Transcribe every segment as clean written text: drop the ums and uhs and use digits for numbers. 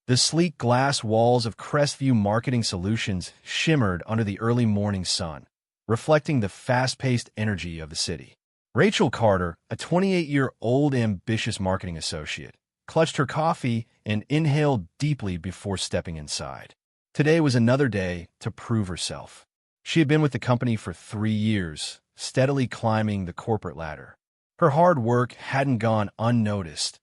The sleek glass walls of Crestview Marketing Solutions shimmered under the early morning sun, reflecting the fast-paced energy of the city. Rachel Carter, a 28-year-old ambitious marketing associate, clutched her coffee and inhaled deeply before stepping inside. Today was another day to prove herself. She had been with the company for 3 years, steadily climbing the corporate ladder. Her hard work hadn't gone unnoticed,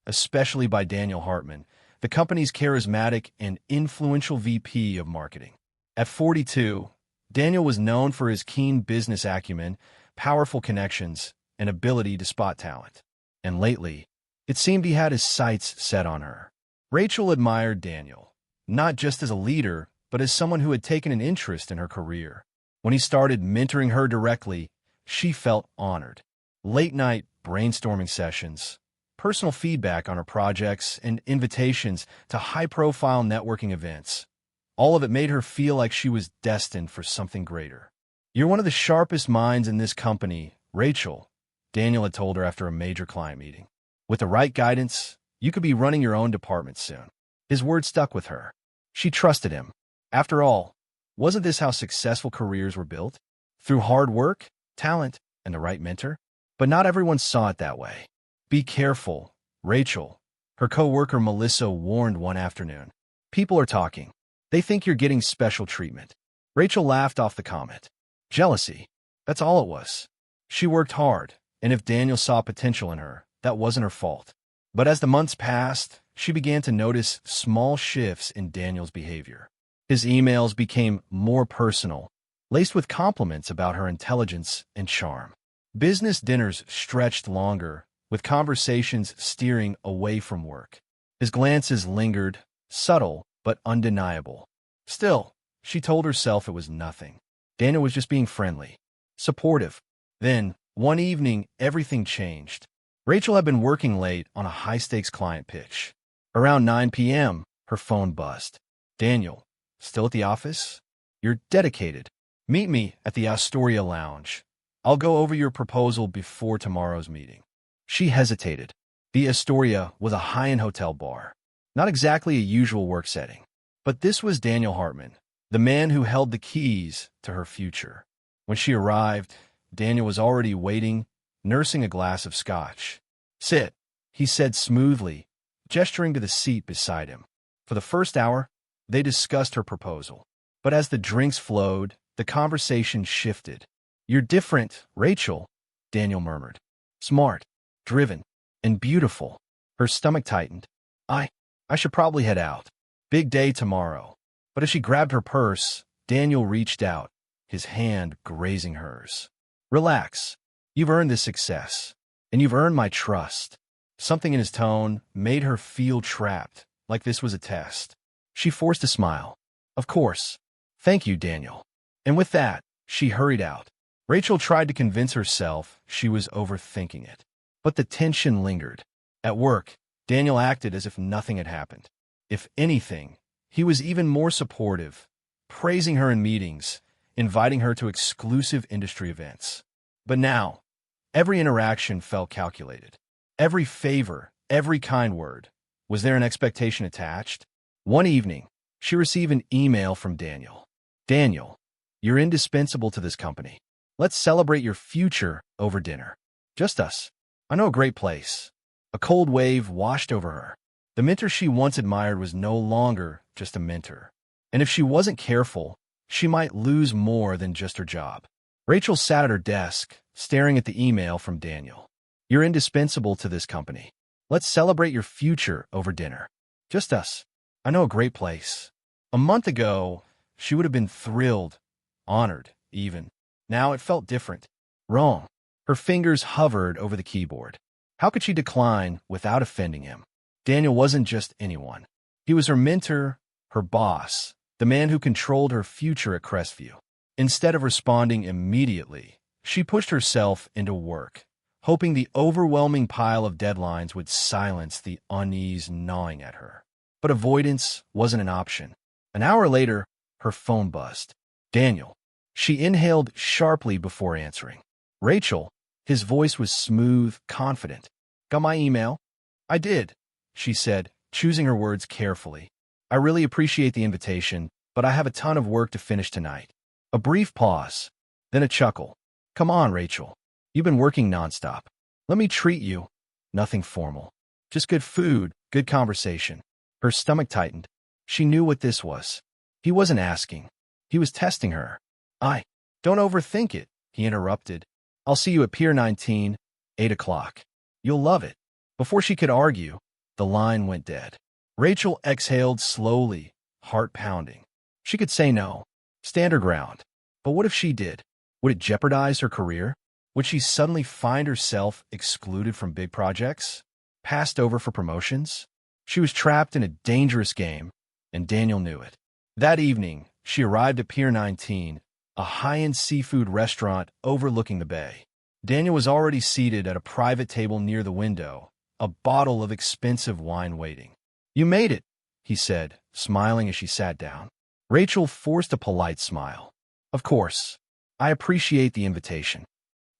especially by Daniel Hartman, the company's charismatic and influential VP of marketing. At 42, Daniel was known for his keen business acumen, powerful connections, and ability to spot talent. And lately, it seemed he had his sights set on her. Rachel admired Daniel, not just as a leader, but as someone who had taken an interest in her career. When he started mentoring her directly, she felt honored. Late-night brainstorming sessions, personal feedback on her projects, and invitations to high-profile networking events. All of it made her feel like she was destined for something greater. "You're one of the sharpest minds in this company, Rachel," Daniel had told her after a major client meeting. "With the right guidance, you could be running your own department soon." His words stuck with her. She trusted him. After all, wasn't this how successful careers were built? Through hard work, talent, and the right mentor? But not everyone saw it that way. "Be careful, Rachel," her coworker Melissa warned one afternoon. "People are talking. They think you're getting special treatment." Rachel laughed off the comment. Jealousy. That's all it was. She worked hard, and if Daniel saw potential in her, that wasn't her fault. But as the months passed, she began to notice small shifts in Daniel's behavior. His emails became more personal, laced with compliments about her intelligence and charm. Business dinners stretched longer, with conversations steering away from work. His glances lingered, subtle but undeniable. Still, she told herself it was nothing. Daniel was just being friendly, supportive. Then, one evening, everything changed. Rachel had been working late on a high-stakes client pitch. Around 9 p.m., her phone buzzed. "Daniel, still at the office? You're dedicated. Meet me at the Astoria Lounge. I'll go over your proposal before tomorrow's meeting." She hesitated. The Astoria was a high-end hotel bar. Not exactly a usual work setting. But this was Daniel Hartman, the man who held the keys to her future. When she arrived, Daniel was already waiting, nursing a glass of scotch. "Sit," he said smoothly, gesturing to the seat beside him. For the first hour, they discussed her proposal. But as the drinks flowed, the conversation shifted. "You're different, Rachel," Daniel murmured. "Smart, driven, and beautiful." Her stomach tightened. I should probably head out. Big day tomorrow." But as she grabbed her purse, Daniel reached out, his hand grazing hers. "Relax. You've earned this success, and you've earned my trust." Something in his tone made her feel trapped, like this was a test. She forced a smile. "Of course. Thank you, Daniel." And with that, she hurried out. Rachel tried to convince herself she was overthinking it. But the tension lingered. At work, Daniel acted as if nothing had happened. If anything, he was even more supportive, praising her in meetings, inviting her to exclusive industry events. But now, every interaction felt calculated. Every favor, every kind word. Was there an expectation attached? One evening, she received an email from Daniel. "Daniel, you're indispensable to this company. Let's celebrate your future over dinner. Just us. I know a great place." A cold wave washed over her. The mentor she once admired was no longer just a mentor. And if she wasn't careful, she might lose more than just her job. Rachel sat at her desk, staring at the email from Daniel. "You're indispensable to this company. Let's celebrate your future over dinner. Just us. I know a great place." A month ago, she would have been thrilled, honored, even. Now it felt different. Wrong. Her fingers hovered over the keyboard. How could she decline without offending him? Daniel wasn't just anyone. He was her mentor, her boss, the man who controlled her future at Crestview. Instead of responding immediately, she pushed herself into work, hoping the overwhelming pile of deadlines would silence the unease gnawing at her. But avoidance wasn't an option. An hour later, her phone buzzed. "Daniel." She inhaled sharply before answering. "Rachel." His voice was smooth, confident. "Got my email?" "I did," she said, choosing her words carefully. I really appreciate the invitation, but I have a ton of work to finish tonight. A brief pause, then a chuckle. Come on, Rachel. You've been working nonstop. Let me treat you. Nothing formal. Just good food, good conversation. Her stomach tightened. She knew what this was. He wasn't asking. He was testing her. Don't overthink it, he interrupted. I'll see you at Pier 19, 8 o'clock. You'll love it. Before she could argue, the line went dead. Rachel exhaled slowly, heart pounding. She could say no. Stand her ground. But what if she did? Would it jeopardize her career? Would she suddenly find herself excluded from big projects? Passed over for promotions? She was trapped in a dangerous game, and Daniel knew it. That evening, she arrived at Pier 19, a high-end seafood restaurant overlooking the bay. Daniel was already seated at a private table near the window, a bottle of expensive wine waiting. You made it, he said, smiling as she sat down. Rachel forced a polite smile. Of course. I appreciate the invitation.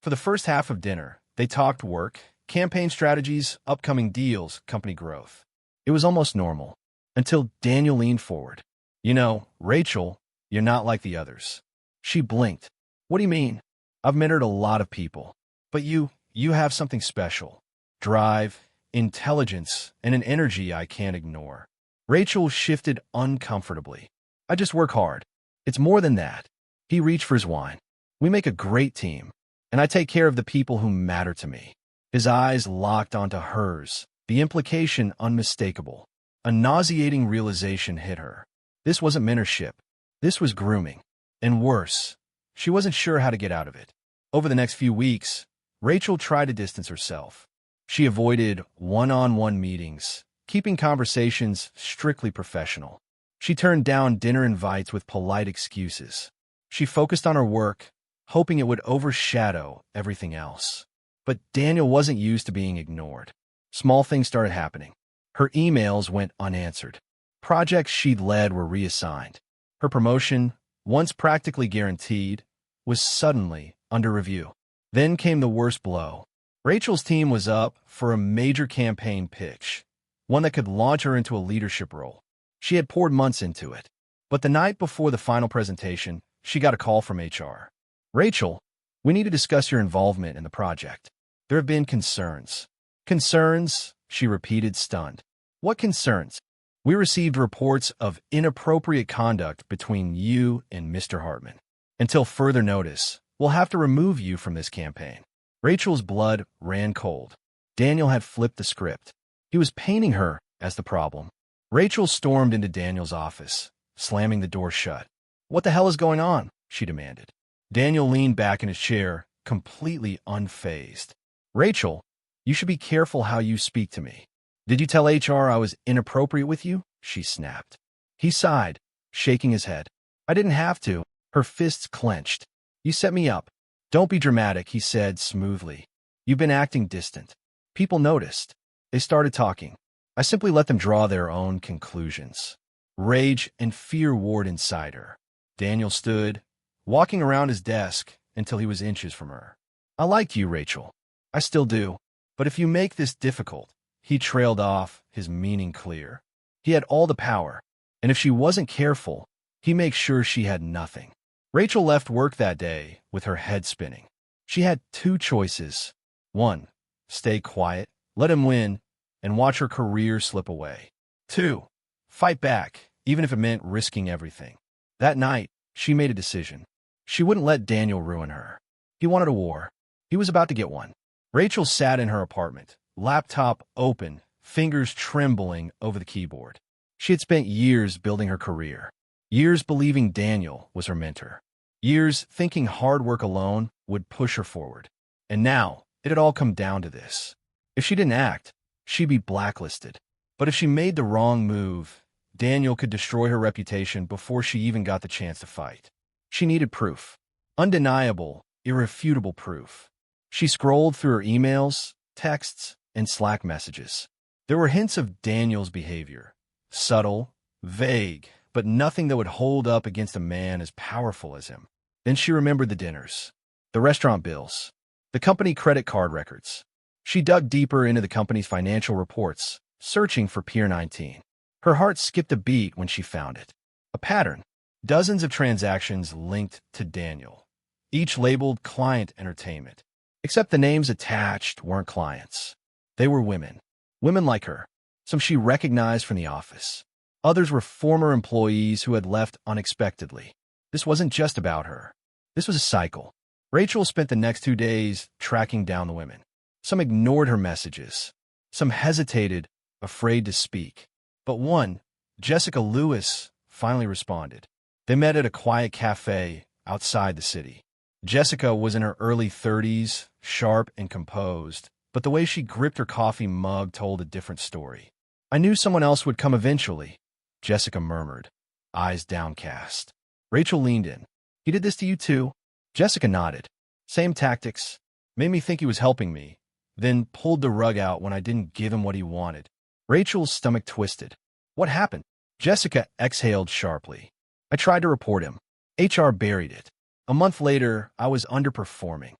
For the first half of dinner, they talked work, campaign strategies, upcoming deals, company growth. It was almost normal, until Daniel leaned forward. You know, Rachel, you're not like the others. She blinked. What do you mean? I've mentored a lot of people. But you have something special. Drive, intelligence, and an energy I can't ignore. Rachel shifted uncomfortably. I just work hard. It's more than that. He reached for his wine. We make a great team, and I take care of the people who matter to me. His eyes locked onto hers, the implication unmistakable. A nauseating realization hit her. This wasn't mentorship. This was grooming. And worse, she wasn't sure how to get out of it. Over the next few weeks, Rachel tried to distance herself. She avoided one-on-one meetings, keeping conversations strictly professional. She turned down dinner invites with polite excuses. She focused on her work, hoping it would overshadow everything else. But Daniel wasn't used to being ignored. Small things started happening. Her emails went unanswered. Projects she'd led were reassigned. Her promotion, once practically guaranteed, was suddenly under review. Then came the worst blow. Rachel's team was up for a major campaign pitch, one that could launch her into a leadership role. She had poured months into it. But the night before the final presentation, she got a call from HR. Rachel, we need to discuss your involvement in the project. There have been concerns. Concerns, she repeated, stunned. What concerns? We received reports of inappropriate conduct between you and Mr. Hartman. Until further notice, we'll have to remove you from this campaign. Rachel's blood ran cold. Daniel had flipped the script. He was painting her as the problem. Rachel stormed into Daniel's office, slamming the door shut. What the hell is going on? She demanded. Daniel leaned back in his chair, completely unfazed. Rachel, you should be careful how you speak to me. Did you tell HR I was inappropriate with you? She snapped. He sighed, shaking his head. I didn't have to. Her fists clenched. You set me up. Don't be dramatic, he said smoothly. You've been acting distant. People noticed. They started talking. I simply let them draw their own conclusions. Rage and fear warred inside her. Daniel stood, walking around his desk until he was inches from her. I liked you, Rachel. I still do. But if you make this difficult, he trailed off, his meaning clear. He had all the power, and if she wasn't careful, he'd make sure she had nothing. Rachel left work that day with her head spinning. She had two choices. One, stay quiet, let him win, and watch her career slip away. Two, fight back, even if it meant risking everything. That night, she made a decision. She wouldn't let Daniel ruin her. He wanted a war. He was about to get one. Rachel sat in her apartment, laptop open, fingers trembling over the keyboard. She had spent years building her career, years believing Daniel was her mentor, years thinking hard work alone would push her forward. And now, it had all come down to this. If she didn't act, she'd be blacklisted. But if she made the wrong move, Daniel could destroy her reputation before she even got the chance to fight. She needed proof. Undeniable, irrefutable proof. She scrolled through her emails, texts, and Slack messages. There were hints of Daniel's behavior. Subtle, vague, but nothing that would hold up against a man as powerful as him. Then she remembered the dinners, the restaurant bills, the company credit card records. She dug deeper into the company's financial reports, searching for Pier 19. Her heart skipped a beat when she found it. A pattern. Dozens of transactions linked to Daniel, each labeled Client Entertainment. Except the names attached weren't clients. They were women. Women like her. Some she recognized from the office. Others were former employees who had left unexpectedly. This wasn't just about her. This was a cycle. Rachel spent the next 2 days tracking down the women. Some ignored her messages. Some hesitated, afraid to speak. But one, Jessica Lewis, finally responded. They met at a quiet cafe outside the city. Jessica was in her early 30s, sharp and composed, but the way she gripped her coffee mug told a different story. I knew someone else would come eventually, Jessica murmured, eyes downcast. Rachel leaned in. He did this to you too? Jessica nodded. Same tactics. Made me think he was helping me, then pulled the rug out when I didn't give him what he wanted. Rachel's stomach twisted. What happened? Jessica exhaled sharply. I tried to report him. HR buried it. A month later, I was underperforming.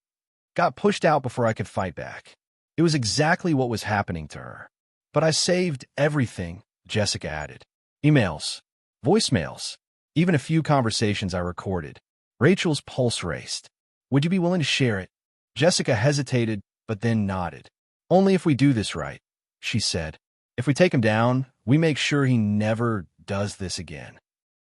Got pushed out before I could fight back. It was exactly what was happening to her. But I saved everything, Jessica added. Emails, voicemails, even a few conversations I recorded. Rachel's pulse raced. Would you be willing to share it? Jessica hesitated, but then nodded. Only if we do this right, she said. If we take him down, we make sure he never does this again.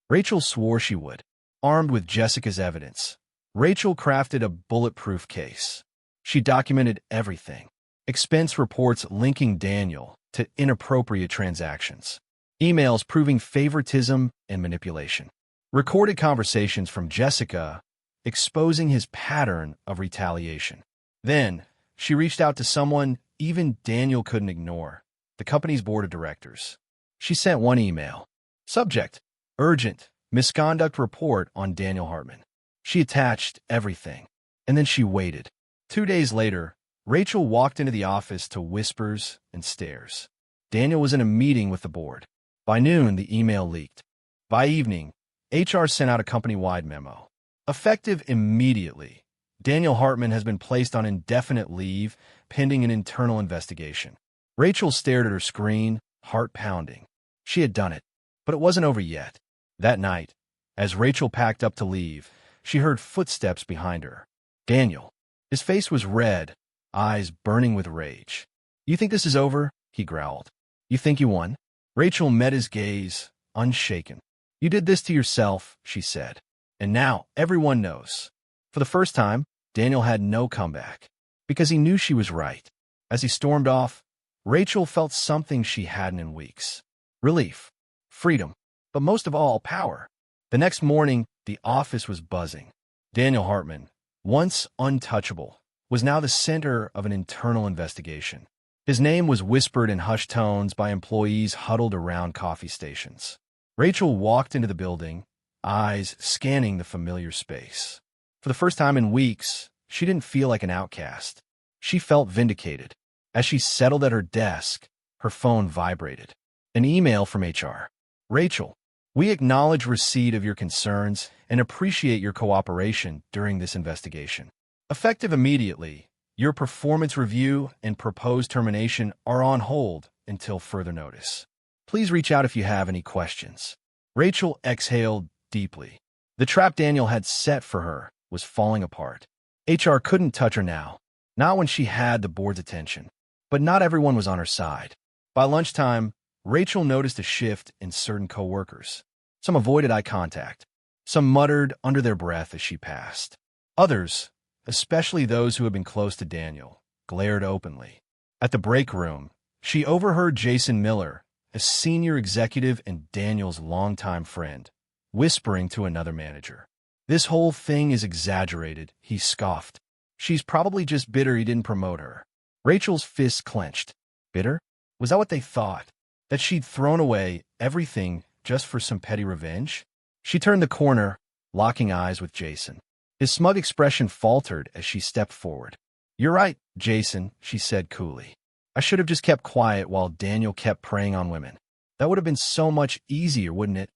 Rachel swore she would. Armed with Jessica's evidence, Rachel crafted a bulletproof case. She documented everything. Expense reports linking Daniel to inappropriate transactions. Emails proving favoritism and manipulation. Recorded conversations from Jessica exposing his pattern of retaliation. Then, she reached out to someone even Daniel couldn't ignore, the company's board of directors. She sent one email. Subject: urgent. Misconduct report on Daniel Hartman. She attached everything, and then she waited. 2 days later, Rachel walked into the office to whispers and stares. Daniel was in a meeting with the board. By noon, the email leaked. By evening, HR sent out a company-wide memo. Effective immediately, Daniel Hartman has been placed on indefinite leave pending an internal investigation. Rachel stared at her screen, heart pounding. She had done it, but it wasn't over yet. That night, as Rachel packed up to leave, she heard footsteps behind her. Daniel. His face was red, eyes burning with rage. You think this is over? He growled. You think you won? Rachel met his gaze, unshaken. You did this to yourself, she said. And now everyone knows. For the first time, Daniel had no comeback, because he knew she was right. As he stormed off, Rachel felt something she hadn't in weeks. Relief. Freedom. But most of all, power. The next morning, the office was buzzing. Daniel Hartman, once untouchable, was now the center of an internal investigation. His name was whispered in hushed tones by employees huddled around coffee stations. Rachel walked into the building, eyes scanning the familiar space. For the first time in weeks, she didn't feel like an outcast. She felt vindicated. As she settled at her desk, her phone vibrated. An email from HR. Rachel, we acknowledge receipt of your concerns and appreciate your cooperation during this investigation. Effective immediately, your performance review and proposed termination are on hold until further notice. Please reach out if you have any questions. Rachel exhaled deeply. The trap Daniel had set for her was falling apart. HR couldn't touch her now, not when she had the board's attention. But not everyone was on her side. By lunchtime, Rachel noticed a shift in certain coworkers. Some avoided eye contact. Some muttered under their breath as she passed. Others, especially those who had been close to Daniel, glared openly. At the break room, she overheard Jason Miller, a senior executive and Daniel's longtime friend, whispering to another manager. This whole thing is exaggerated, he scoffed. She's probably just bitter he didn't promote her. Rachel's fists clenched. Bitter? Was that what they thought? That she'd thrown away everything just for some petty revenge? She turned the corner, locking eyes with Jason. His smug expression faltered as she stepped forward. You're right, Jason, she said coolly. I should have just kept quiet while Daniel kept preying on women. That would have been so much easier, wouldn't it?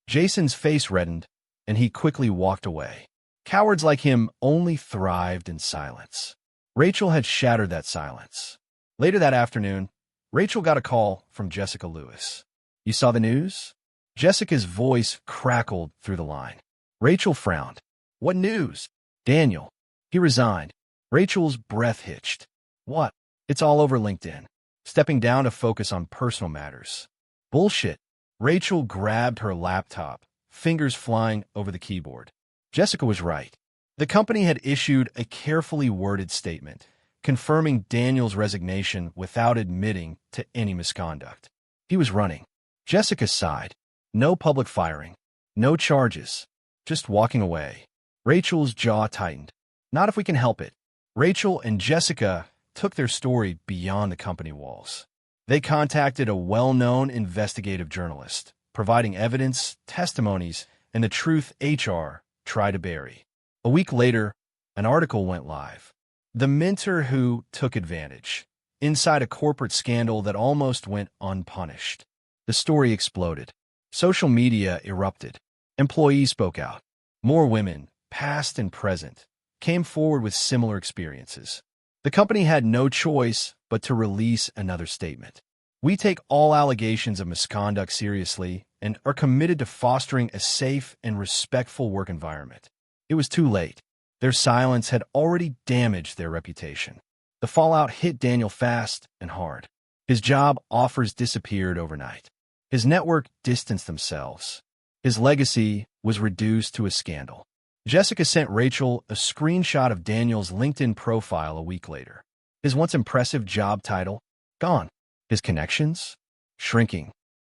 Jason's face reddened, and he quickly walked away. Cowards like him only thrived in silence. Rachel had shattered that silence. Later that afternoon, Rachel got a call from Jessica Lewis. "You saw the news?" Jessica's voice crackled through the line. Rachel frowned. "What news?" "Daniel. He resigned." Rachel's breath hitched. "What?" "It's all over LinkedIn. Stepping down to focus on personal matters." "Bullshit." Rachel grabbed her laptop, fingers flying over the keyboard. Jessica was right. The company had issued a carefully worded statement, confirming Daniel's resignation without admitting to any misconduct. He was running. Jessica sighed. No public firing. No charges. Just walking away. Rachel's jaw tightened. "Not if we can help it." Rachel and Jessica took their story beyond the company walls. They contacted a well-known investigative journalist, providing evidence, testimonies, and the truth HR tried to bury. A week later, an article went live. "The mentor who took advantage," inside a corporate scandal that almost went unpunished. The story exploded. Social media erupted. Employees spoke out. More women, past and present, came forward with similar experiences. The company had no choice but to release another statement. "We take all allegations of misconduct seriously and are committed to fostering a safe and respectful work environment." It was too late. Their silence had already damaged their reputation. The fallout hit Daniel fast and hard. His job offers disappeared overnight. His network distanced themselves. His legacy was reduced to a scandal. Jessica sent Rachel a screenshot of Daniel's LinkedIn profile a week later. His once impressive job title, gone. His connections, shrinking.